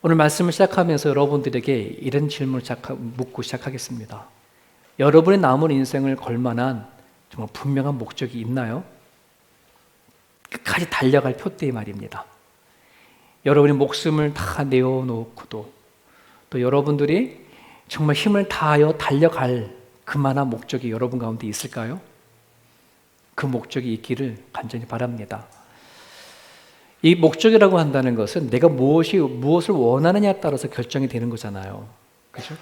오늘 말씀을 시작하면서 여러분들에게 이런 질문을 묻고 시작하겠습니다. 여러분의 남은 인생을 걸만한 정말 분명한 목적이 있나요? 끝까지 달려갈 표대의 말입니다. 여러분이 목숨을 다 내어놓고도 또 여러분들이 정말 힘을 다하여 달려갈 그만한 목적이 여러분 가운데 있을까요? 그 목적이 있기를 간절히 바랍니다. 이 목적이라고 한다는 것은 내가 무엇을 원하느냐에 따라서 결정이 되는 거잖아요. 그죠?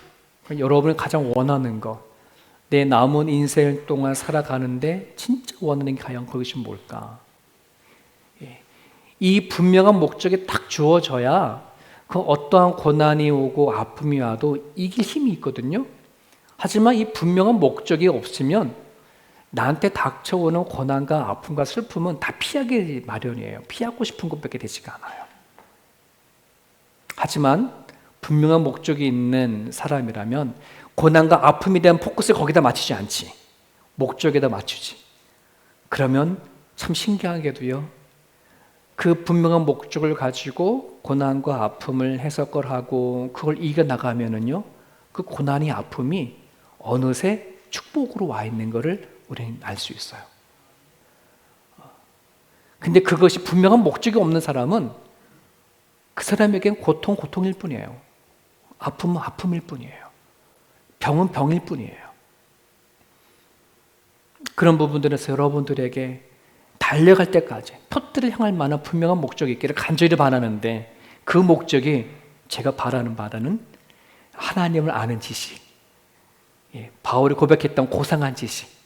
여러분이 가장 원하는 것, 내 남은 인생 동안 살아가는데 진짜 원하는 게 과연 그것이 뭘까? 이 분명한 목적이 딱 주어져야 그 어떠한 고난이 오고 아픔이 와도 이길 힘이 있거든요. 하지만 이 분명한 목적이 없으면 나한테 닥쳐오는 고난과 아픔과 슬픔은 다 피하기 마련이에요. 피하고 싶은 것밖에 되지가 않아요. 하지만 분명한 목적이 있는 사람이라면 고난과 아픔에 대한 포커스를 거기다 맞추지 않지. 목적에다 맞추지. 그러면 참 신기하게도요, 그 분명한 목적을 가지고 고난과 아픔을 해석을 하고 그걸 이겨나가면은요, 그 고난이 아픔이 어느새 축복으로 와 있는 것을 우리는 알 수 있어요. 근데 그것이 분명한 목적이 없는 사람은 그 사람에겐 고통일 뿐이에요. 아픔은 아픔일 뿐이에요. 병은 병일 뿐이에요. 그런 부분들에서 여러분들에게 달려갈 때까지 표대를 향할 만한 분명한 목적이 있기를 간절히 바라는데, 그 목적이 제가 바라는 바라는 하나님을 아는 지식, 바울이 고백했던 고상한 지식,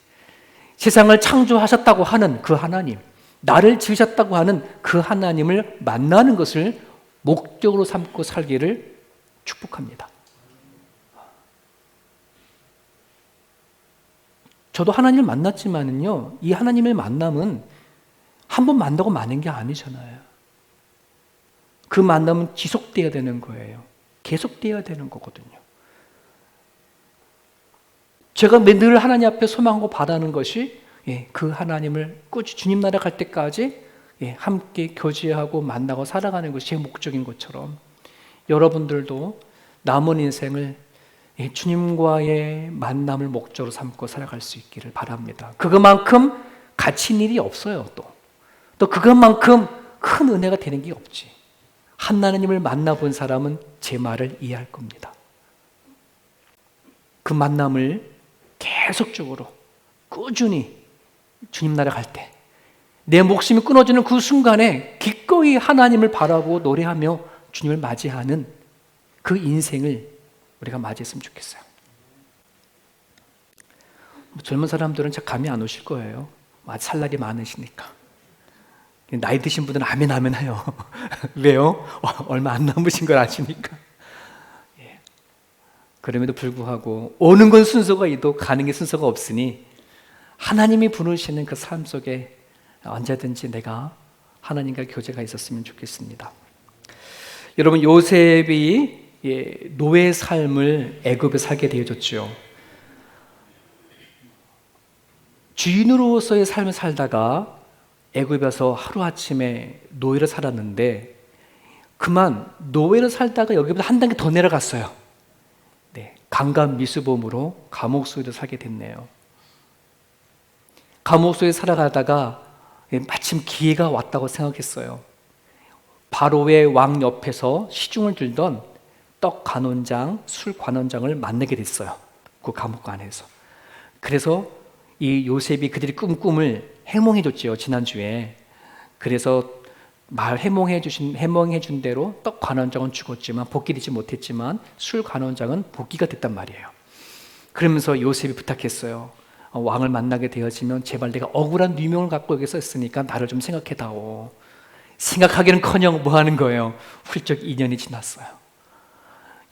세상을 창조하셨다고 하는 그 하나님, 나를 지으셨다고 하는 그 하나님을 만나는 것을 목적으로 삼고 살기를 축복합니다. 저도 하나님을 만났지만은요, 이 하나님의 만남은 한 번 만나고 마는 게 아니잖아요. 그 만남은 지속돼야 되는 거예요. 계속돼야 되는 거거든요. 제가 늘 하나님 앞에 소망하고 바라는 것이 그 하나님을 꾸준히 주님 나라 갈 때까지 함께 교제하고 만나고 살아가는 것이 제 목적인 것처럼, 여러분들도 남은 인생을 주님과의 만남을 목적으로 삼고 살아갈 수 있기를 바랍니다. 그것만큼 갇힌 일이 없어요. 또 그것만큼 큰 은혜가 되는 게 없지. 하나님을 만나본 사람은 제 말을 이해할 겁니다. 그 만남을 계속적으로 꾸준히 주님 나라 갈 때, 내 목숨이 끊어지는 그 순간에 기꺼이 하나님을 바라고 노래하며 주님을 맞이하는 그 인생을 우리가 맞이했으면 좋겠어요. 젊은 사람들은 잘 감이 안 오실 거예요. 아직 살 날이 많으시니까. 나이 드신 분들은 아멘 해요. 왜요? 얼마 안 남으신 걸 아시니까. 그럼에도 불구하고 오는 건 순서가 있고 가는 게 순서가 없으니 하나님이 부르시는 그 삶 속에 언제든지 내가 하나님과 교제가 있었으면 좋겠습니다. 여러분, 요셉이 노예 삶을 애굽에 살게 되어졌죠. 주인으로서의 삶을 살다가 애굽에서 하루아침에 노예로 살았는데, 그만 노예로 살다가 여기보다 한 단계 더 내려갔어요. 강간 미수범으로 감옥 속에서 살게 됐네요. 감옥 속에 살아가다가 마침 기회가 왔다고 생각했어요. 바로의 왕 옆에서 시중을 들던 떡 관원장, 술 관원장을 만나게 됐어요. 그 감옥 안에서. 그래서 이 요셉이 그들이 꿈을 해몽해 줬죠, 지난주에. 그래서 해몽해 준 대로 떡 관원장은 죽었지만 복귀되지 못했지만 술 관원장은 복귀가 됐단 말이에요. 그러면서 요셉이 부탁했어요. 왕을 만나게 되어지면 제발 내가 억울한 누명을 갖고 여기 있으니까 나를 좀 생각해다오. 생각하기는커녕 뭐 하는 거예요? 훌쩍 2년이 지났어요.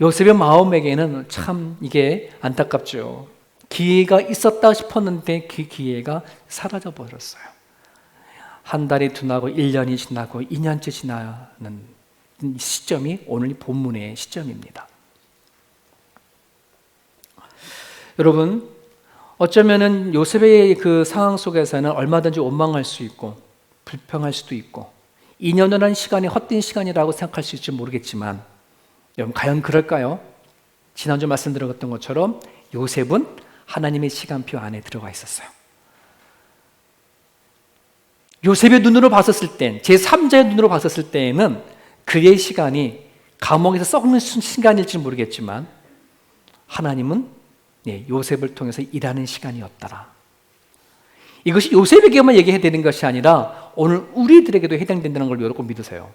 요셉의 마음에게는 참 이게 안타깝죠. 기회가 있었다 싶었는데 그 기회가 사라져 버렸어요. 한 달이 지나고 1년이 지나고 2년째 지나는 시점이 오늘 본문의 시점입니다. 여러분, 어쩌면은 요셉의 그 상황 속에서는 얼마든지 원망할 수 있고 불평할 수도 있고 2년이라는 시간이 헛된 시간이라고 생각할 수 있을지 모르겠지만, 여러분 과연 그럴까요? 지난주 말씀드렸던 것처럼 요셉은 하나님의 시간표 안에 들어가 있었어요. 요셉의 눈으로 봤었을 땐, 제3자의 눈으로 봤었을 때에는 그의 시간이 감옥에서 썩는 시간일지 모르겠지만 하나님은 요셉을 통해서 일하는 시간이었더라. 이것이 요셉에게만 얘기해야 되는 것이 아니라 오늘 우리들에게도 해당된다는 걸 여러분 믿으세요.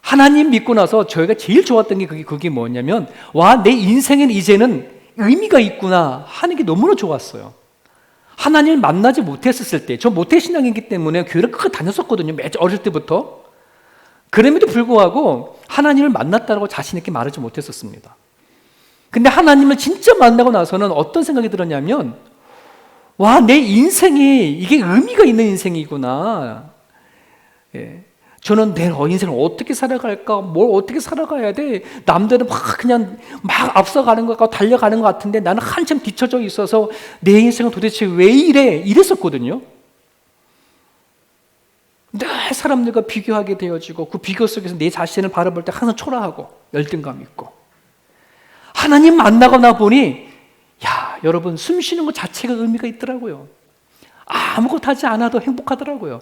하나님 믿고 나서 저희가 제일 좋았던 게 그게 뭐냐면 와, 내 인생엔 이제는 의미가 있구나 하는 게 너무나 좋았어요. 하나님을 만나지 못했었을 때, 저 모태신앙이기 때문에 교회를 끝까지 다녔었거든요. 매주 어릴 때부터. 그럼에도 불구하고 하나님을 만났다고 자신 있게 말하지 못했었습니다. 근데 하나님을 진짜 만나고 나서는 어떤 생각이 들었냐면 와, 내 인생이 이게 의미가 있는 인생이구나. 저는 내 인생을 어떻게 살아갈까? 뭘 어떻게 살아가야 돼? 남들은 그냥 앞서가는 것 같고 달려가는 것 같은데 나는 한참 뒤쳐져 있어서 내 인생은 도대체 왜 이래? 이랬었거든요. 늘 사람들과 비교하게 되어지고 그 비교 속에서 내 자신을 바라볼 때 항상 초라하고 열등감 있고 하나님 만나고 나 보니 여러분 숨 쉬는 것 자체가 의미가 있더라고요. 아무것도 하지 않아도 행복하더라고요.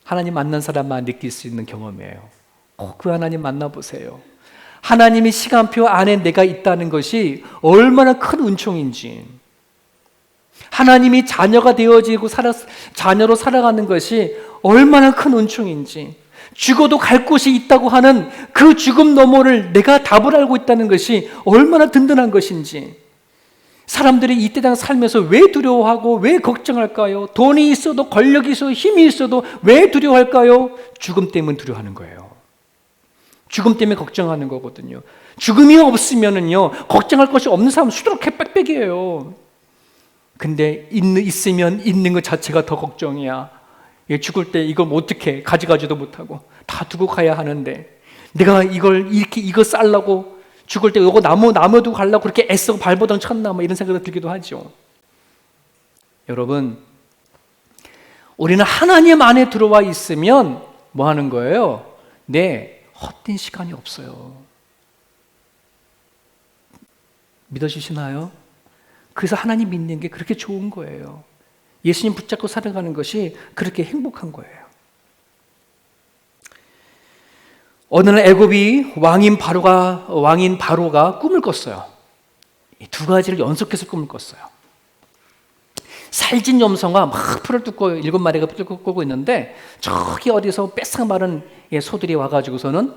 하나님 만난 사람만 느낄 수 있는 경험이에요. 그 하나님 만나보세요. 하나님의 시간표 안에 내가 있다는 것이 얼마나 큰 은총인지, 하나님이 자녀가 되어지고 자녀로 살아가는 것이 얼마나 큰 은총인지, 죽어도 갈 곳이 있다고 하는 그 죽음 너머를 내가 답을 알고 있다는 것이 얼마나 든든한 것인지, 사람들이 이 땅 살면서 왜 두려워하고 왜 걱정할까요? 돈이 있어도 권력이 있어도 힘이 있어도 왜 두려워할까요? 죽음 때문에 두려워하는 거예요. 죽음 때문에 걱정하는 거거든요. 죽음이 없으면은요, 걱정할 것이 없는 사람은 수두룩해 빽빽이에요. 근데 있으면 있는 것 자체가 더 걱정이야. 죽을 때 이걸 어떻게 가져가지도 못하고 다 두고 가야 하는데 내가 이거 쌀라고 죽을 때 이거 나무 두고 가려고 그렇게 애쓰고 발버둥 쳤나 이런 생각이 들기도 하죠. 여러분, 우리는 하나님 안에 들어와 있으면 뭐 하는 거예요? 헛된 시간이 없어요. 믿어주시나요? 그래서 하나님 믿는 게 그렇게 좋은 거예요. 예수님 붙잡고 살아가는 것이 그렇게 행복한 거예요. 어느 날 애굽이 왕인 바로가 꿈을 꿨어요. 이 두 가지를 연속해서 꿈을 꿨어요. 살찐 염소가 막 풀을 뜯고 7마리가 풀을 뜯고 있는데 저기 어디서 뺏어 마른 소들이 와가지고서는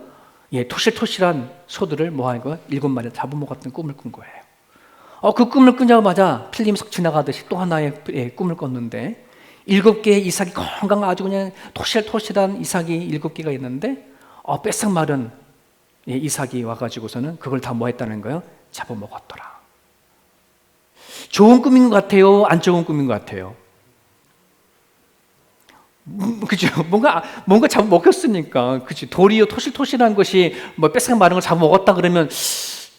토실토실한 소들을 뭐하는 거야? 7마리 잡아먹었던 꿈을 꾼 거예요. 그 꿈을 꾸자마자 필름이 쏙 지나가듯이 또 하나의 꿈을 꿨는데 7개의 이삭이 건강 아주 그냥 토실토실한 이삭이 7개가 있는데 뺏어 마른 이삭이 와가지고서는 그걸 다 뭐 했다는 거예요? 잡아먹었더라. 좋은 꿈인 것 같아요? 안 좋은 꿈인 것 같아요? 그죠? 뭔가 잡아먹혔으니까. 그치? 도리어 토실토실한 것이 뭐 뺏어 마른 걸 잡아먹었다 그러면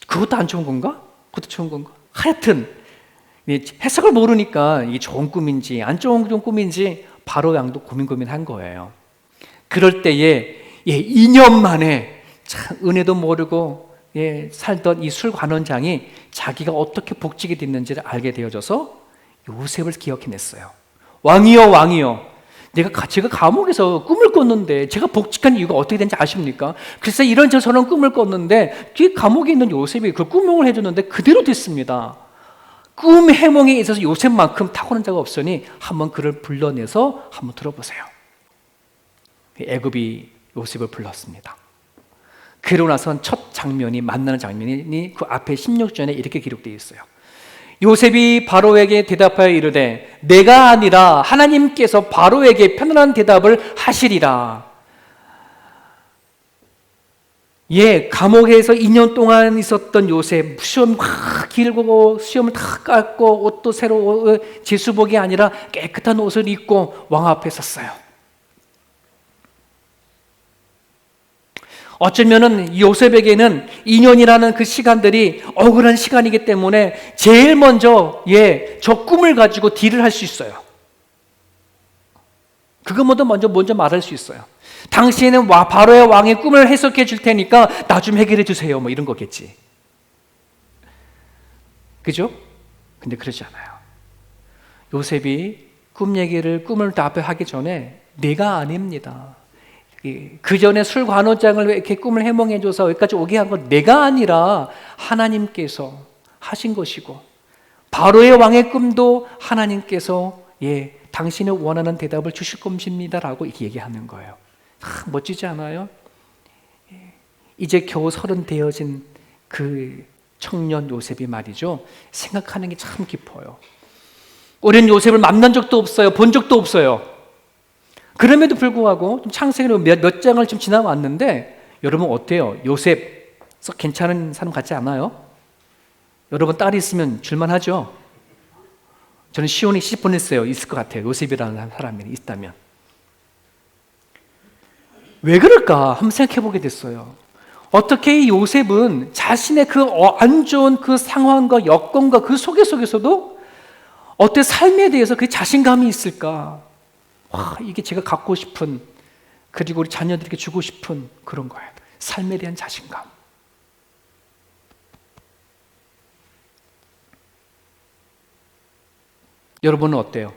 그것도 안 좋은 건가? 그것도 좋은 건가? 하여튼 해석을 모르니까 이게 좋은 꿈인지 안 좋은 꿈인지 바로 양도 고민한 거예요. 그럴 때에 2년 만에 참 은혜도 모르고 살던 이 술관원장이 자기가 어떻게 복직이 됐는지를 알게 되어져서 요셉을 기억해냈어요. 왕이여, 제가 감옥에서 꿈을 꿨는데 제가 복직한 이유가 어떻게 된지 아십니까? 그래서 이런저런 꿈을 꿨는데 뒤에 감옥에 있는 요셉이 그 꿈을 해줬는데 그대로 됐습니다. 꿈 해몽에 있어서 요셉만큼 탁월한 자가 없으니 한번 그를 불러내서 한번 들어보세요. 애굽이 요셉을 불렀습니다. 그러고 나선 첫 장면이 만나는 장면이 그 앞에 16절에 이렇게 기록되어 있어요. 요셉이 바로에게 대답하여 이르되 내가 아니라 하나님께서 바로에게 편안한 대답을 하시리라. 감옥에서 2년 동안 있었던 요셉, 시험 길고 시험을 다 깎고 옷도 새로 제수복이 아니라 깨끗한 옷을 입고 왕 앞에 섰어요. 어쩌면은 요셉에게는 2년이라는 그 시간들이 억울한 시간이기 때문에 제일 먼저 저 꿈을 가지고 딜을 할 수 있어요. 그거 먼저 말할 수 있어요. 당신은 바로의 왕의 꿈을 해석해 줄 테니까 나 좀 해결해 주세요. 뭐 이런 거겠지. 그죠? 근데 그러지 않아요. 요셉이 꿈을 답하기 전에 내가 아닙니다. 그 전에 술관원장을 이렇게 꿈을 해몽해줘서 여기까지 오게 한 건 내가 아니라 하나님께서 하신 것이고, 바로의 왕의 꿈도 하나님께서 당신이 원하는 대답을 주실 것입니다라고 이렇게 얘기하는 거예요. 멋지지 않아요? 이제 겨우 30 되어진 그 청년 요셉이 말이죠, 생각하는 게 참 깊어요. 우리는 요셉을 만난 적도 없어요. 본 적도 없어요. 그럼에도 불구하고 창세기로 몇 장을 좀 지나왔는데 여러분 어때요? 요셉 괜찮은 사람 같지 않아요? 여러분 딸이 있으면 줄만하죠? 저는 시온이 시집 보냈어요. 있을 것 같아요. 요셉이라는 사람이 있다면. 왜 그럴까? 한번 생각해 보게 됐어요. 어떻게 이 요셉은 자신의 그 안 좋은 그 상황과 여건과 그 속에서도 어때 삶에 대해서 그 자신감이 있을까? 이게 제가 갖고 싶은, 그리고 우리 자녀들에게 주고 싶은 그런 거예요. 삶에 대한 자신감. 여러분은 어때요?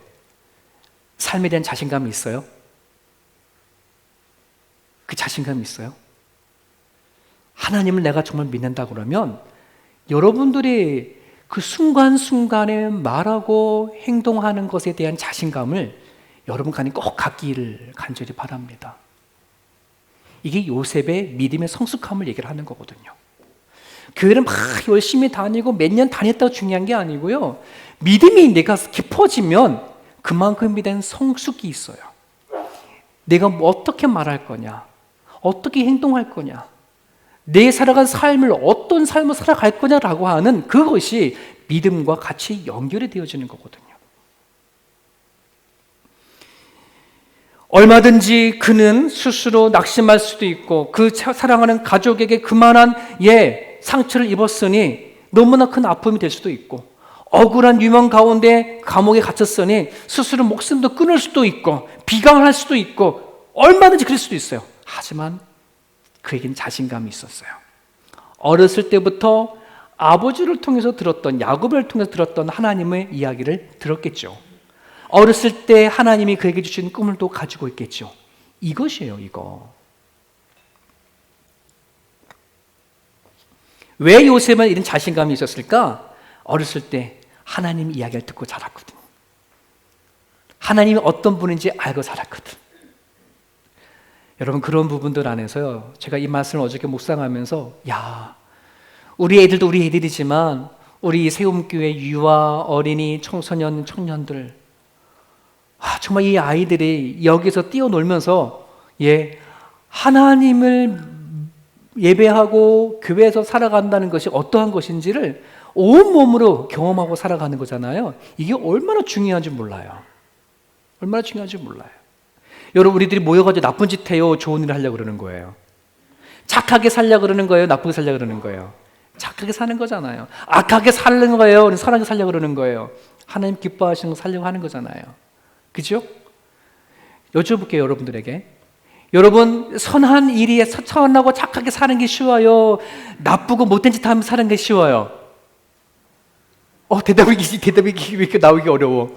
삶에 대한 자신감이 있어요? 그 자신감이 있어요? 하나님을 내가 정말 믿는다 그러면 여러분들이 그 순간순간에 말하고 행동하는 것에 대한 자신감을 여러분 간에 꼭 갖기를 간절히 바랍니다. 이게 요셉의 믿음의 성숙함을 얘기를 하는 거거든요. 교회를 막 열심히 다니고 몇 년 다녔다고 중요한 게 아니고요, 믿음이 내가 깊어지면 그만큼에 대한 성숙이 있어요. 내가 어떻게 말할 거냐, 어떻게 행동할 거냐, 내 살아간 삶을 어떤 삶을 살아갈 거냐라고 하는 그것이 믿음과 같이 연결이 되어지는 거거든요. 얼마든지 그는 스스로 낙심할 수도 있고, 그 사랑하는 가족에게 그만한 상처를 입었으니 너무나 큰 아픔이 될 수도 있고, 억울한 유명 가운데 감옥에 갇혔으니 스스로 목숨도 끊을 수도 있고, 비강을 할 수도 있고, 얼마든지 그럴 수도 있어요. 하지만 그에겐 자신감이 있었어요. 어렸을 때부터 아버지를 통해서 들었던, 야곱을 통해서 들었던 하나님의 이야기를 들었겠죠. 어렸을 때 하나님이 그에게 주신 꿈을 또 가지고 있겠죠. 이것이에요, 이거. 왜 요셉은 이런 자신감이 있었을까? 어렸을 때 하나님 이야기를 듣고 자랐거든. 하나님이 어떤 분인지 알고 자랐거든. 여러분, 그런 부분들 안에서요, 제가 이 말씀을 어저께 묵상하면서 우리 애들도 우리 애들이지만 우리 세움교회 유아, 어린이, 청소년, 청년들, 정말 이 아이들이 여기서 뛰어놀면서 하나님을 예배하고 교회에서 살아간다는 것이 어떠한 것인지를 온몸으로 경험하고 살아가는 거잖아요. 이게 얼마나 중요한지 몰라요. 얼마나 중요한지 몰라요. 여러분, 우리들이 모여가지고 나쁜 짓 해요, 좋은 일을 하려고 그러는 거예요? 착하게 살려고 그러는 거예요, 나쁘게 살려고 그러는 거예요? 착하게 사는 거잖아요. 악하게 살는 거예요, 선하게 살려고 그러는 거예요? 하나님 기뻐하시는 거 살려고 하는 거잖아요. 그죠? 여쭤볼게요, 여러분들에게. 여러분, 선한 일이 선하고 착하게 사는 게 쉬워요? 나쁘고 못된 짓 하면 사는 게 쉬워요? 대답이 왜 이렇게 나오기 어려워?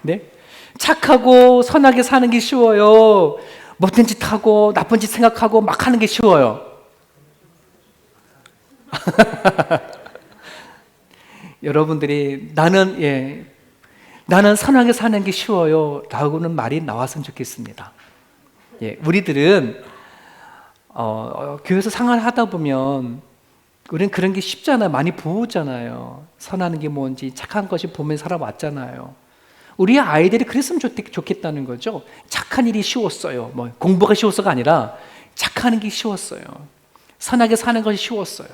네? 착하고 선하게 사는 게 쉬워요? 못된 짓 하고 나쁜 짓 생각하고 막 하는 게 쉬워요? 여러분들이 나는 선하게 사는 게 쉬워요 라고는 말이 나왔으면 좋겠습니다. 우리들은 교회에서 생활하다 보면 우리는 그런 게 쉽잖아요. 많이 보잖아요. 선하는 게 뭔지, 착한 것이 보면서 살아왔잖아요. 우리 아이들이 그랬으면 좋겠다는 거죠. 착한 일이 쉬웠어요. 공부가 쉬웠어가 아니라 착하는 게 쉬웠어요. 선하게 사는 것이 쉬웠어요.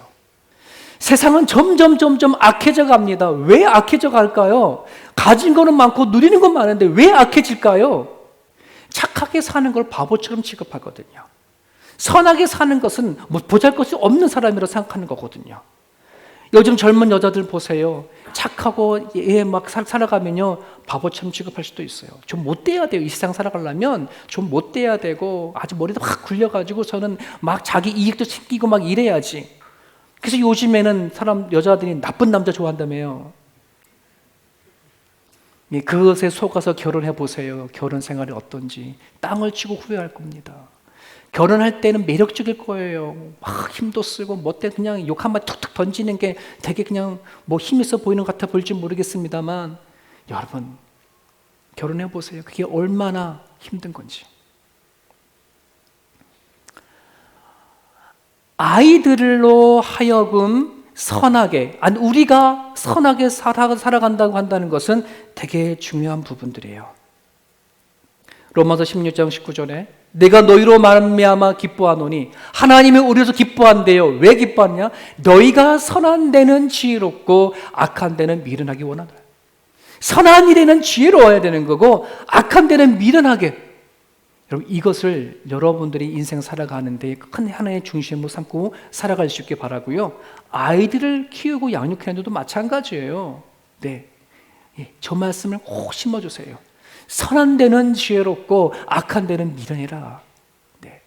세상은 점점 악해져 갑니다. 왜 악해져 갈까요? 가진 거는 많고 누리는 건 많은데 왜 악해질까요? 착하게 사는 걸 바보처럼 취급하거든요. 선하게 사는 것은 보잘것이 없는 사람이라고 생각하는 거거든요. 요즘 젊은 여자들 보세요. 착하고 막 살아가면요 바보처럼 취급할 수도 있어요. 좀 못돼야 돼요. 이 세상 살아가려면 좀 못돼야 되고 아주 머리도 확 굴려가지고서는 막 자기 이익도 챙기고 막 이래야지. 그래서 요즘에는 여자들이 나쁜 남자 좋아한다며요. 그것에 속아서 결혼해 보세요. 결혼 생활이 어떤지 땅을 치고 후회할 겁니다. 결혼할 때는 매력적일 거예요. 막 힘도 쓰고 못돼 그냥 욕 한마디 툭툭 던지는 게 되게 그냥 뭐 힘 있어 보이는 것 같아 보일지 모르겠습니다만 여러분 결혼해 보세요. 그게 얼마나 힘든 건지. 아이들로 하여금 선하게, 아니 우리가 선하게 살아간다고 한다는 것은 되게 중요한 부분들이에요. 로마서 16장 19절에 내가 너희로 말미암아 기뻐하노니 하나님이 우리로서 기뻐한대요. 왜 기뻐하느냐? 너희가 선한 데는 지혜롭고 악한 데는 미련하기 원하노라. 선한 일에는 지혜로워야 되는 거고 악한 데는 미련하게. 여러분 이것을 여러분들이 인생 살아가는데 큰 하나의 중심으로 삼고 살아갈 수 있게 바라고요. 아이들을 키우고 양육하는 데도 마찬가지예요. 네, 저 말씀을 꼭 심어주세요. 선한 데는 지혜롭고 악한 데는 미련이라. 네.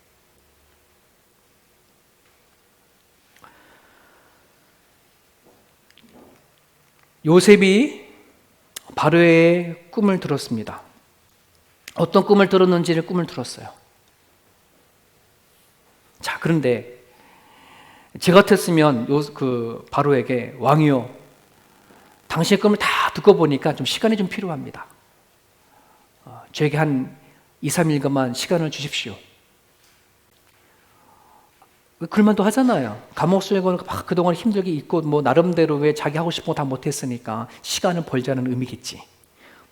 요셉이 바로의 꿈을 들었습니다. 어떤 꿈을 들었는지를 꿈을 들었어요. 자, 그런데 제 같았으면 바로에게 왕이요, 당신의 꿈을 다 듣고 보니까 좀 시간이 좀 필요합니다. 저에게 한 2, 3일간만 시간을 주십시오. 그럴만도 하잖아요. 감옥 속에 막 그동안 힘들게 있고 뭐 나름대로 왜 자기 하고 싶은 거 다 못했으니까 시간을 벌자는 의미겠지.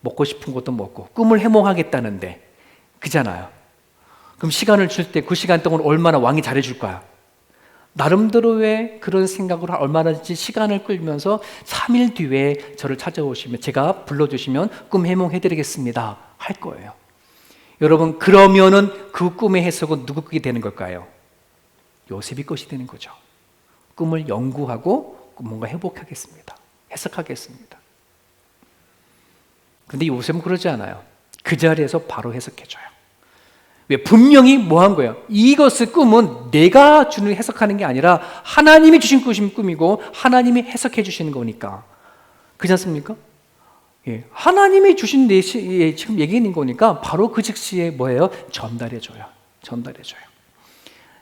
먹고 싶은 것도 먹고 꿈을 해몽하겠다는데 그잖아요. 그럼 시간을 줄 때 그 시간 동안 얼마나 왕이 잘해줄까요? 나름대로의 그런 생각으로 얼마든지 시간을 끌면서 3일 뒤에 저를 찾아오시면 제가 불러주시면 꿈 해몽해드리겠습니다 할 거예요. 여러분 그러면은 그 꿈의 해석은 누구 것이 되는 걸까요? 요셉이 것이 되는 거죠. 꿈을 연구하고 뭔가 해석하겠습니다. 그런데 요셉은 그러지 않아요. 그 자리에서 바로 해석해줘요. 왜? 분명히 뭐 한 거예요? 이것의 꿈은 내가 주는 해석하는 게 아니라 하나님이 주신 꿈이고 하나님이 해석해 주시는 거니까. 그렇지 않습니까? 예, 하나님이 주신 지금 얘기하는 거니까 바로 그 즉시에 뭐예요? 전달해줘요.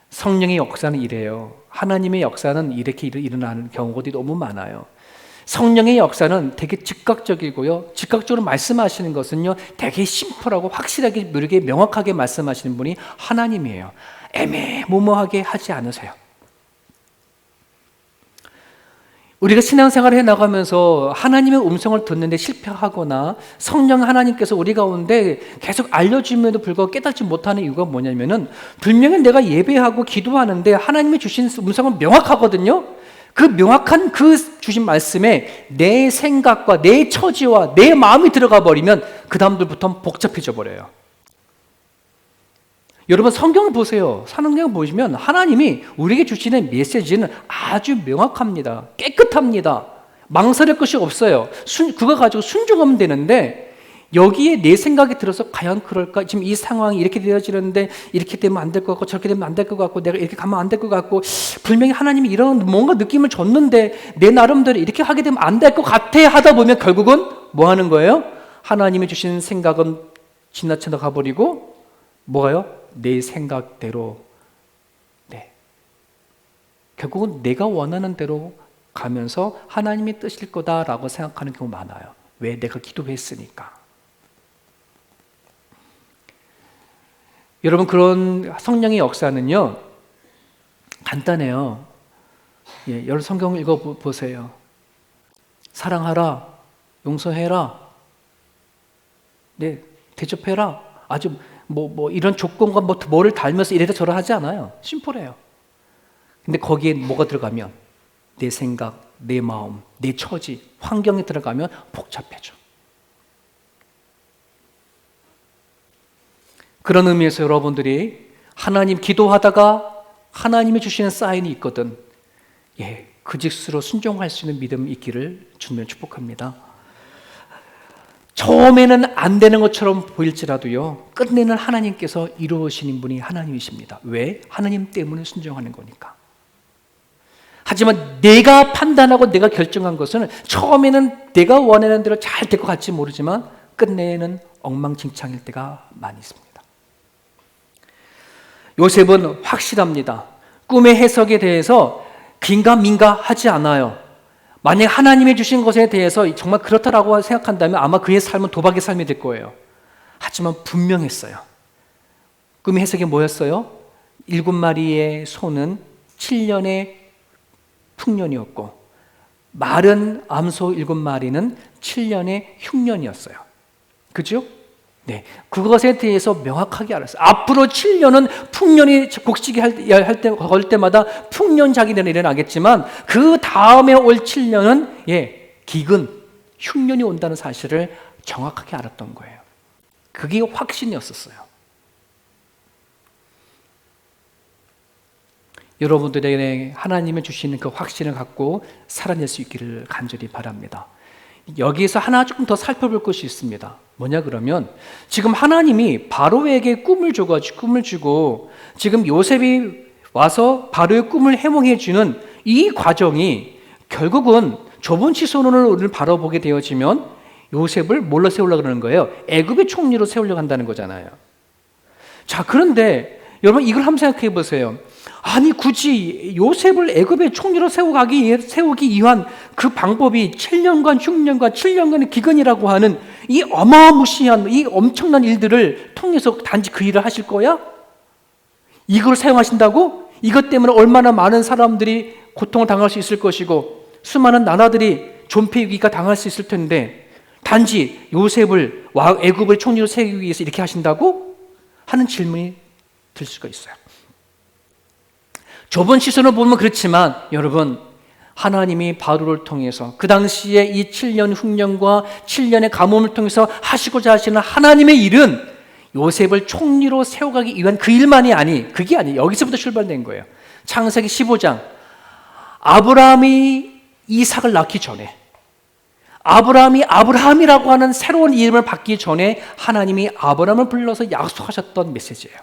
성령의 역사는 이래요. 하나님의 역사는 이렇게 일어나는 경우가 너무 많아요. 성령의 역사는 되게 즉각적이고요. 즉각적으로 말씀하시는 것은요, 되게 심플하고 확실하게, 묘하게, 명확하게 말씀하시는 분이 하나님이에요. 애매모호하게 하지 않으세요. 우리가 신앙생활을 해나가면서 하나님의 음성을 듣는데 실패하거나 성령 하나님께서 우리 가운데 계속 알려주면도 불구하고 깨닫지 못하는 이유가 뭐냐면은 분명히 내가 예배하고 기도하는데 하나님이 주신 음성은 명확하거든요. 그 명확한 그 주신 말씀에 내 생각과 내 처지와 내 마음이 들어가 버리면 그 다음부터는 복잡해져 버려요. 여러분 성경을 보세요. 성경 보시면 하나님이 우리에게 주시는 메시지는 아주 명확합니다. 깨끗합니다. 망설일 것이 없어요. 그거 가지고 순종하면 되는데 여기에 내 생각이 들어서 과연 그럴까? 지금 이 상황이 이렇게 되어지는데 이렇게 되면 안 될 것 같고 저렇게 되면 안 될 것 같고 내가 이렇게 가면 안 될 것 같고 분명히 하나님이 이런 뭔가 느낌을 줬는데 내 나름대로 이렇게 하게 되면 안 될 것 같아 하다 보면 결국은 뭐 하는 거예요? 하나님이 주신 생각은 지나쳐 가버리고 뭐가요? 내 생각대로 결국은 내가 원하는 대로 가면서 하나님이 뜻일 거다라고 생각하는 경우 많아요. 왜? 내가 기도했으니까. 여러분 그런 성령의 역사는요 간단해요. 여러분 성경 읽어보세요. 사랑하라, 용서해라, 대접해라. 아주 뭐 이런 조건과 뭐를 달면서 이래라 저래라 하지 않아요. 심플해요. 근데 거기에 뭐가 들어가면 내 생각, 내 마음, 내 처지, 환경이 들어가면 복잡해져. 그런 의미에서 여러분들이 하나님 기도하다가 하나님이 주시는 사인이 있거든. 그 짓으로 순종할 수 있는 믿음이 있기를 주님을 축복합니다. 처음에는 안 되는 것처럼 보일지라도요, 끝내는 하나님께서 이루어지는 분이 하나님이십니다. 왜? 하나님 때문에 순종하는 거니까. 하지만 내가 판단하고 내가 결정한 것은 처음에는 내가 원하는 대로 잘 될 것 같지 모르지만 끝내는 엉망진창일 때가 많이 있습니다. 요셉은 확실합니다. 꿈의 해석에 대해서 긴가민가 하지 않아요. 만약 하나님이 주신 것에 대해서 정말 그렇다라고 생각한다면 아마 그의 삶은 도박의 삶이 될 거예요. 하지만 분명했어요. 꿈의 해석이 뭐였어요? 7마리의 소는 7년의 풍년이었고 마른 암소 7마리는 7년의 흉년이었어요. 그죠? 네, 그것에 대해서 명확하게 알았어요. 앞으로 7년은 풍년이 곡식이 걸 때마다 풍년작이 일어나겠지만 그 다음에 올 7년은 기근, 흉년이 온다는 사실을 정확하게 알았던 거예요. 그게 확신이었었어요. 여러분들에게 하나님이 주시는 그 확신을 갖고 살아낼 수 있기를 간절히 바랍니다. 여기에서 하나 조금 더 살펴볼 것이 있습니다. 뭐냐 그러면 지금 하나님이 바로에게 꿈을 주고 지금 요셉이 와서 바로의 꿈을 해몽해 주는 이 과정이 결국은 좁은 시선으로 바라보게 되어지면 요셉을 뭘로 세우려고 그러는 거예요? 애굽의 총리로 세우려고 한다는 거잖아요. 자, 그런데 여러분 이걸 한번 생각해 보세요. 아니 굳이 요셉을 애굽의 총리로 세우기 위한 그 방법이 7년간 흉년과 7년간의 기근이라고 하는 이 어마무시한 이 엄청난 일들을 통해서 단지 그 일을 하실 거야? 이걸 사용하신다고? 이것 때문에 얼마나 많은 사람들이 고통을 당할 수 있을 것이고 수많은 나라들이 존폐위기가 당할 수 있을 텐데 단지 요셉을 애굽의 총리로 세우기 위해서 이렇게 하신다고? 하는 질문이 들 수가 있어요. 좁은 시선을 보면 그렇지만 여러분 하나님이 바로를 통해서 그 당시에 이 7년 흉년과 7년의 가뭄을 통해서 하시고자 하시는 하나님의 일은 요셉을 총리로 세워가기 위한 그 일만이 그게 아니에요. 여기서부터 출발된 거예요. 창세기 15장 아브라함이 이삭을 낳기 전에 아브라함이 아브라함이라고 하는 새로운 이름을 받기 전에 하나님이 아브라함을 불러서 약속하셨던 메시지예요.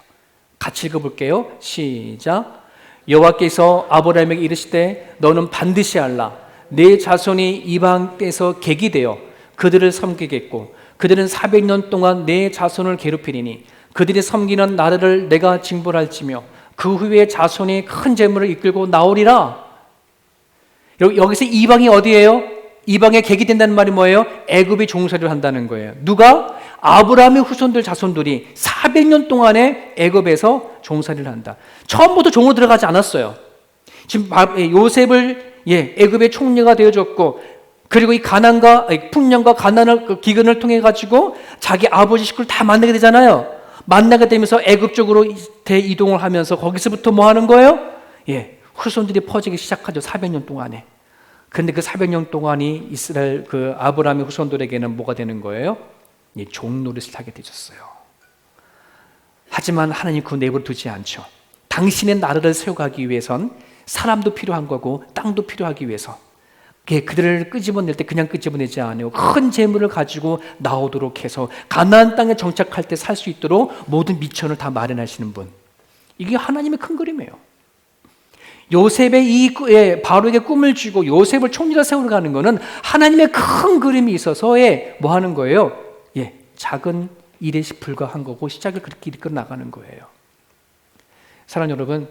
같이 읽어볼게요. 시작. 여호와께서 아브라함에게 이르시되 너는 반드시 알라. 내 자손이 이방 땅에서 객이 되어 그들을 섬기겠고 그들은 400년 동안 내 자손을 괴롭히리니 그들이 섬기는 나라를 내가 징벌할지며 그 후에 자손이 큰 재물을 이끌고 나오리라. 여기서 이방이 어디예요? 이방의 객이 된다는 말이 뭐예요? 애굽이 종살이를 한다는 거예요. 누가? 아브라함의 후손들 자손들이 400년 동안에 애굽에서 종살이를 한다. 처음부터 종으로 들어가지 않았어요. 지금 요셉을 애굽의 총리가 되어줬고 그리고 이 가난과 풍년과 가난을 기근을 통해 가지고 자기 아버지 식구를 다 만나게 되잖아요. 만나게 되면서 애굽 쪽으로 대이동을 하면서 거기서부터 뭐 하는 거예요? 후손들이 퍼지기 시작하죠. 400년 동안에. 그런데 그 400년 동안이 이스라엘 그 아브라함의 후손들에게는 뭐가 되는 거예요? 종노릇을 하게 되셨어요. 하지만 하나님 그 내버려 두지 않죠. 당신의 나라를 세워가기 위해선 사람도 필요한 거고 땅도 필요하기 위해서 그들을 끄집어낼 때 그냥 끄집어내지 않아요. 큰 재물을 가지고 나오도록 해서 가나안 땅에 정착할 때 살 수 있도록 모든 미천을 다 마련하시는 분. 이게 하나님의 큰 그림이에요. 요셉의 바로에게 꿈을 주고 요셉을 총리로 세우러 가는 것은 하나님의 큰 그림이 있어서의 뭐 하는 거예요? 작은 일에 불과한 거고 시작을 그렇게 이끌어 나가는 거예요. 사랑하는 여러분,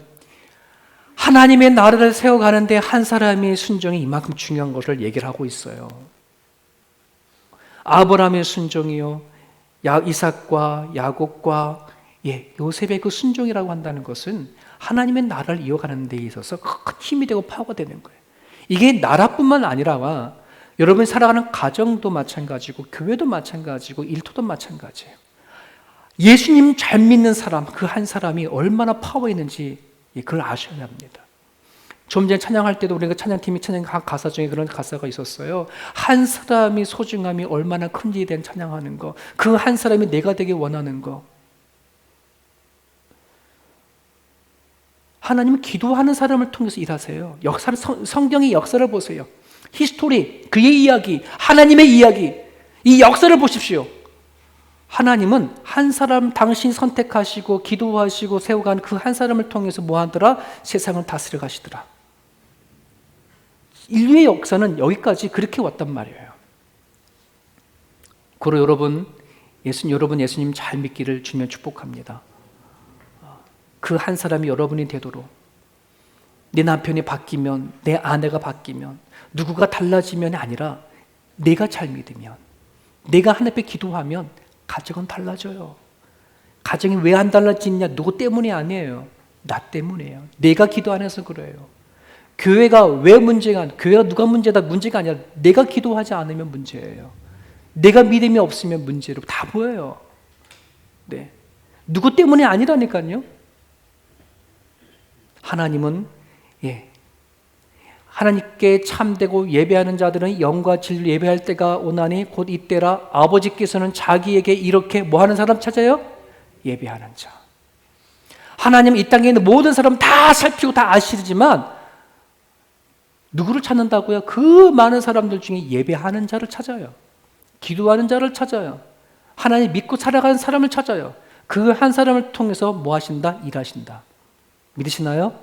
하나님의 나라를 세워가는데 한 사람의 순종이 이만큼 중요한 것을 얘기를 하고 있어요. 아브라함의 순종이요, 이삭과 야곱과 요셉의 그 순종이라고 한다는 것은 하나님의 나라를 이어가는 데 있어서 큰 힘이 되고 파워가 되는 거예요. 이게 나라뿐만 아니라 여러분이 살아가는 가정도 마찬가지고 교회도 마찬가지고 일터도 마찬가지예요. 예수님 잘 믿는 사람, 그 한 사람이 얼마나 파워 있는지 그걸 아셔야 합니다. 좀 전에 찬양할 때도 우리가 찬양팀이 찬양한 가사 중에 그런 가사가 있었어요. 한 사람이 소중함이 얼마나 큰지에 대한 찬양하는 거, 그 한 사람이 내가 되길 원하는 거. 하나님은 기도하는 사람을 통해서 일하세요. 역사를, 성경의 역사를 보세요. 히스토리, 그의 이야기, 하나님의 이야기, 이 역사를 보십시오. 하나님은 한 사람 당신이 선택하시고 기도하시고 세워간 그 한 사람을 통해서 뭐 하더라? 세상을 다스려 가시더라. 인류의 역사는 여기까지 그렇게 왔단 말이에요. 그리고 여러분 예수님 잘 믿기를 주면 축복합니다. 그 한 사람이 여러분이 되도록, 내 남편이 바뀌면, 내 아내가 바뀌면, 누구가 달라지면이 아니라 내가 잘 믿으면, 내가 하나님 앞에 기도하면 가정은 달라져요. 가정이 왜 안 달라지냐? 누구 때문이 아니에요. 나 때문이에요. 내가 기도 안 해서 그래요. 교회가 왜 문제가, 교회가 누가 문제다 문제가 아니라 내가 기도하지 않으면 문제예요. 내가 믿음이 없으면 문제로 다 보여요. 네. 누구 때문이 아니라니까요. 하나님은 하나님께 참되고 예배하는 자들은 영과 진리로 예배할 때가 오나니 곧 이때라. 아버지께서는 자기에게 이렇게 뭐 하는 사람 찾아요? 예배하는 자. 하나님 이 땅에 있는 모든 사람 다 살피고 다 아시지만 누구를 찾는다고요? 그 많은 사람들 중에 예배하는 자를 찾아요. 기도하는 자를 찾아요. 하나님 믿고 살아가는 사람을 찾아요. 그 한 사람을 통해서 뭐 하신다? 일하신다. 믿으시나요?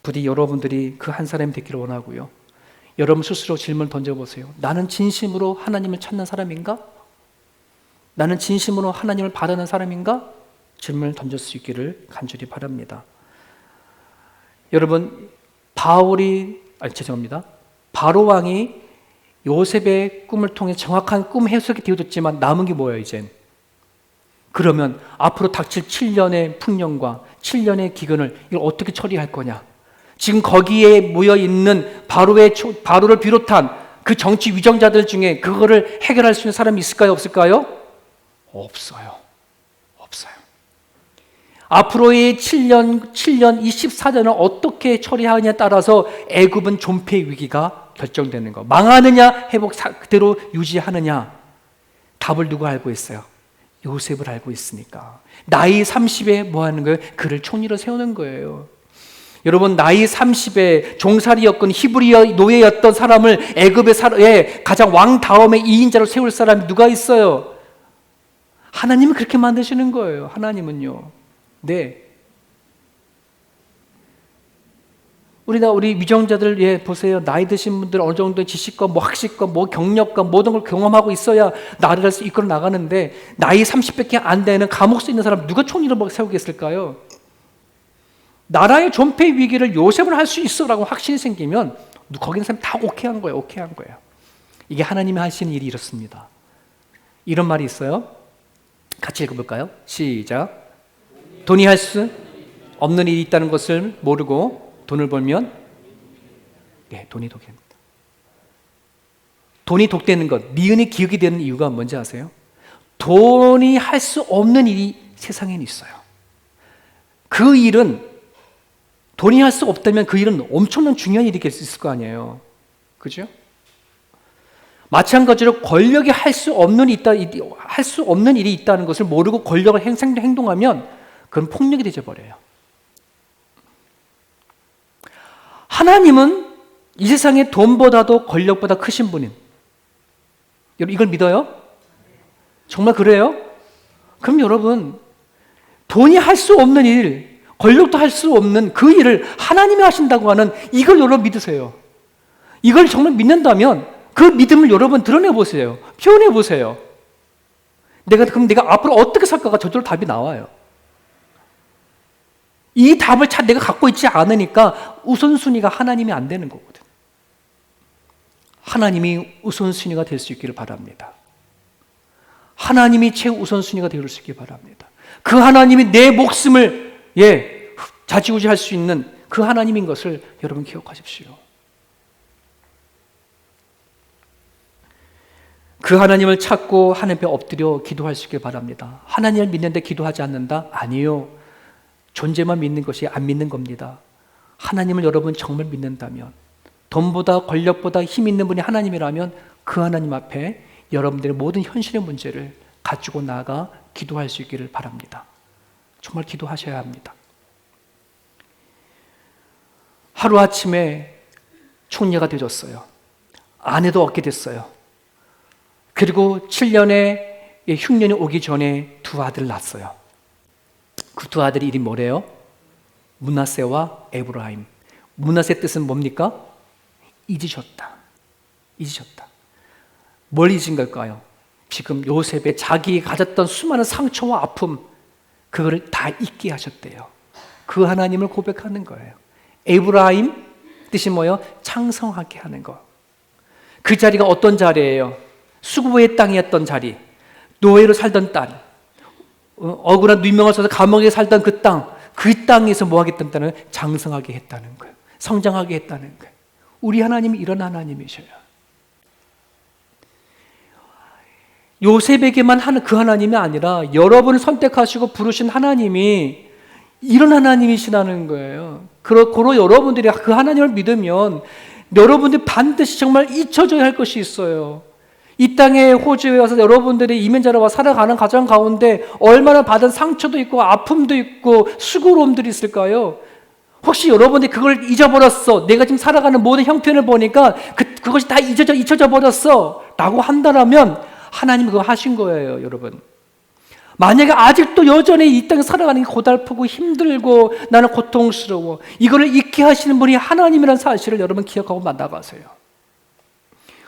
부디 여러분들이 그 한 사람이 되기를 원하고요. 여러분 스스로 질문 던져보세요. 나는 진심으로 하나님을 찾는 사람인가? 나는 진심으로 하나님을 바라는 사람인가? 질문을 던질 수 있기를 간절히 바랍니다. 여러분 바로 왕이 요셉의 꿈을 통해 정확한 꿈 해석이 되어졌지만 남은 게 뭐예요 이젠? 그러면 앞으로 닥칠 7년의 풍년과 7년의 기근을 이걸 어떻게 처리할 거냐? 지금 거기에 모여있는 바로를 비롯한 그 정치 위정자들 중에 그거를 해결할 수 있는 사람이 있을까요? 없을까요? 없어요. 앞으로의 7년, 24년을 어떻게 처리하느냐에 따라서 애굽은 존폐 위기가 결정되는 거. 망하느냐, 회복 그대로 유지하느냐. 답을 누가 알고 있어요? 요셉을 알고 있으니까. 나이 30에 뭐 하는 거예요? 그를 총리로 세우는 거예요. 여러분 나이 30에 종살이였건 히브리 노예였던 사람을 애굽의 가장 왕 다음에 2인자로 세울 사람이 누가 있어요? 하나님은 그렇게 만드시는 거예요. 하나님은요. 네. 우리 위정자들 보세요. 나이 드신 분들 어느 정도의 지식과 학식과 경력과 모든 걸 경험하고 있어야 나라를 이끌어 나가는데 나이 30밖에 안 되는 감옥 서 있는 사람 누가 총리로 세우겠을까요? 나라의 존폐 위기를 요셉을 할 수 있어라고 확신이 생기면 거기 있는 사람이 다 오케이한 거예요. 이게 하나님이 하시는 일이 이렇습니다. 이런 말이 있어요. 같이 읽어볼까요? 시작. 돈이 할 수 없는 일이 있다는 것을 모르고 돈을 벌면 돈이 독입니다. 돈이 독되는 것, 니은이 기억이 되는 이유가 뭔지 아세요? 돈이 할 수 없는 일이 세상에는 있어요. 그 일은 돈이 할 수 없다면 그 일은 엄청난 중요한 일이 될 수 있을 거 아니에요. 그죠? 마찬가지로 권력이 할 수 없는 일이 있다는 것을 모르고 권력을 행동하면 그건 폭력이 되어버려요. 하나님은 이 세상에 돈보다도 권력보다 크신 분인. 여러분 이걸 믿어요? 정말 그래요? 그럼 여러분 돈이 할 수 없는 일, 권력도 할 수 없는 그 일을 하나님이 하신다고 하는 이걸 여러분 믿으세요. 이걸 정말 믿는다면 그 믿음을 여러분 드러내보세요. 표현해보세요. 그럼 내가 앞으로 어떻게 살까가 저절로 답이 나와요. 이 답을 내가 갖고 있지 않으니까 우선순위가 하나님이 안 되는 거거든. 하나님이 우선순위가 될 수 있기를 바랍니다. 하나님이 최우선순위가 될 수 있기를 바랍니다. 그 하나님이 내 목숨을 좌지우지할 수 있는 그 하나님인 것을 여러분 기억하십시오. 그 하나님을 찾고 하나님 앞에 엎드려 기도할 수 있길 바랍니다. 하나님을 믿는데 기도하지 않는다? 아니요. 존재만 믿는 것이 안 믿는 겁니다. 하나님을 여러분 정말 믿는다면, 돈보다 권력보다 힘 있는 분이 하나님이라면 그 하나님 앞에 여러분들의 모든 현실의 문제를 가지고 나아가 기도할 수 있기를 바랍니다. 정말 기도하셔야 합니다. 하루아침에 총리가 되었어요. 아내도 얻게 됐어요. 그리고 7년의 흉년이 오기 전에 두 아들을 낳았어요. 그 두 아들의 이름이 뭐래요? 므낫세와 에브라임. 므낫세 뜻은 뭡니까? 잊으셨다. 잊으셨다. 뭘 잊은 걸까요? 지금 요셉의 자기 가졌던 수많은 상처와 아픔, 그거를 다 잊게 하셨대요. 그 하나님을 고백하는 거예요. 에브라임 뜻이 뭐예요? 창성하게 하는 거. 그 자리가 어떤 자리예요? 수고의 땅이었던 자리, 노예로 살던 딸, 억울한 누명을 써서 감옥에 살던 그 땅, 그 땅에서 뭐 하겠다는 장성하게 했다는 거예요. 성장하게 했다는 거예요. 우리 하나님이 이런 하나님이셔요. 요셉에게만 하는 그 하나님이 아니라 여러분을 선택하시고 부르신 하나님이 이런 하나님이시라는 거예요. 그로 여러분들이 그 하나님을 믿으면 여러분들이 반드시 정말 잊혀져야 할 것이 있어요. 이 땅에 호주에 와서 여러분들이 이민자로 살아가는 가정 가운데 얼마나 받은 상처도 있고 아픔도 있고 수고로움들이 있을까요? 혹시 여러분들이 그걸 잊어버렸어. 내가 지금 살아가는 모든 형편을 보니까 그것이 다 잊혀져 버렸어. 라고 한다면 하나님이 그거 하신 거예요, 여러분. 만약에 아직도 여전히 이 땅에 살아가는 게 고달프고 힘들고 나는 고통스러워. 이거를 잊게 하시는 분이 하나님이라는 사실을 여러분 기억하고 만나가세요.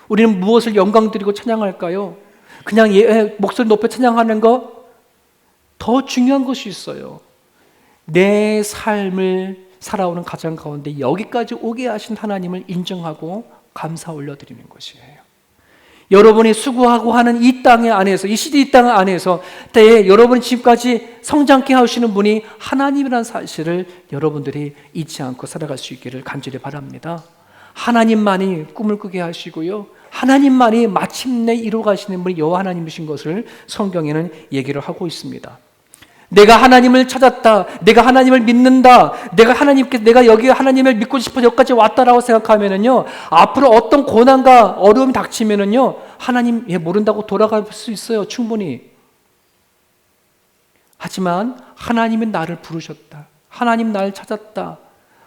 우리는 무엇을 영광 드리고 찬양할까요? 그냥 목소리 높여 찬양하는 거? 더 중요한 것이 있어요. 내 삶을 살아오는 가정 가운데 여기까지 오게 하신 하나님을 인정하고 감사 올려드리는 것이에요. 여러분이 수고하고 하는 이 땅의 안에서, 이 시대 이 땅 안에서 때에 여러분이 지금까지 성장케 하시는 분이 하나님이라는 사실을 여러분들이 잊지 않고 살아갈 수 있기를 간절히 바랍니다. 하나님만이 꿈을 꾸게 하시고요, 하나님만이 마침내 이루어 가시는 분이 여호와 하나님이신 것을 성경에는 얘기를 하고 있습니다. 내가 하나님을 찾았다, 내가 하나님을 믿는다, 내가 여기 하나님을 믿고 싶어 여기까지 왔다라고 생각하면은요, 앞으로 어떤 고난과 어려움이 닥치면은요, 하나님 모른다고 돌아갈 수 있어요, 충분히. 하지만 하나님이 나를 부르셨다, 하나님 나를 찾았다,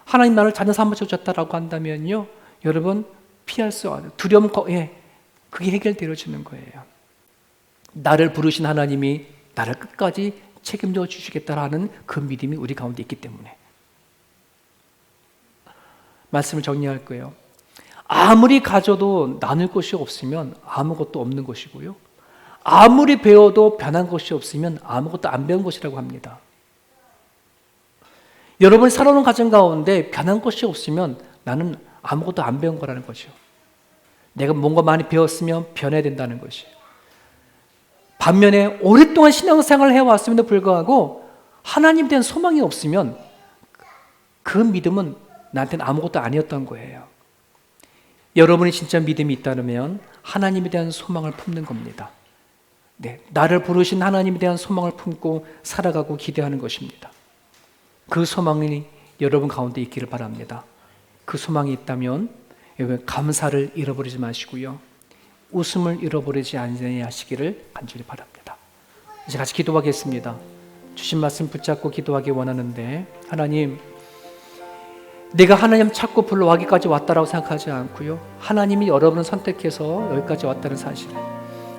하나님 나를 자녀 삼으셨다라고 한다면요, 여러분 피할 수 없어요. 두려움, 그게 해결되어지는 거예요. 나를 부르신 하나님이 나를 끝까지 책임져 주시겠다라는 그 믿음이 우리 가운데 있기 때문에. 말씀을 정리할 거예요. 아무리 가져도 나눌 것이 없으면 아무것도 없는 것이고요, 아무리 배워도 변한 것이 없으면 아무것도 안 배운 것이라고 합니다. 여러분이 살아오는 가정 가운데 변한 것이 없으면 나는 아무것도 안 배운 거라는 거죠. 내가 뭔가 많이 배웠으면 변해야 된다는 것이에요. 반면에 오랫동안 신앙생활을 해왔음에도 불구하고 하나님에 대한 소망이 없으면 그 믿음은 나한테는 아무것도 아니었던 거예요. 여러분이 진짜 믿음이 있다면 하나님에 대한 소망을 품는 겁니다. 나를 부르신 하나님에 대한 소망을 품고 살아가고 기대하는 것입니다. 그 소망이 여러분 가운데 있기를 바랍니다. 그 소망이 있다면 여러분 감사를 잃어버리지 마시고요, 웃음을 잃어버리지 않으시기를 간절히 바랍니다. 이제 같이 기도하겠습니다. 주신 말씀 붙잡고 기도하기 원하는데, 하나님, 내가 하나님 찾고 불러와기까지 왔다라고 생각하지 않고요, 하나님이 여러분을 선택해서 여기까지 왔다는 사실,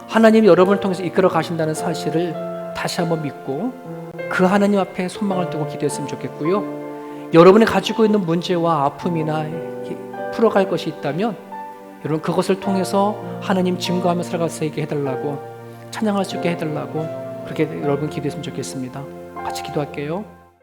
하나님이 여러분을 통해서 이끌어 가신다는 사실을 다시 한번 믿고 그 하나님 앞에 소망을 두고 기도했으면 좋겠고요, 여러분이 가지고 있는 문제와 아픔이나 풀어갈 것이 있다면 여러분 그것을 통해서 하나님 증거하며 살아갈 수 있게 해달라고, 찬양할 수 있게 해달라고 그렇게 여러분 기도했으면 좋겠습니다. 같이 기도할게요.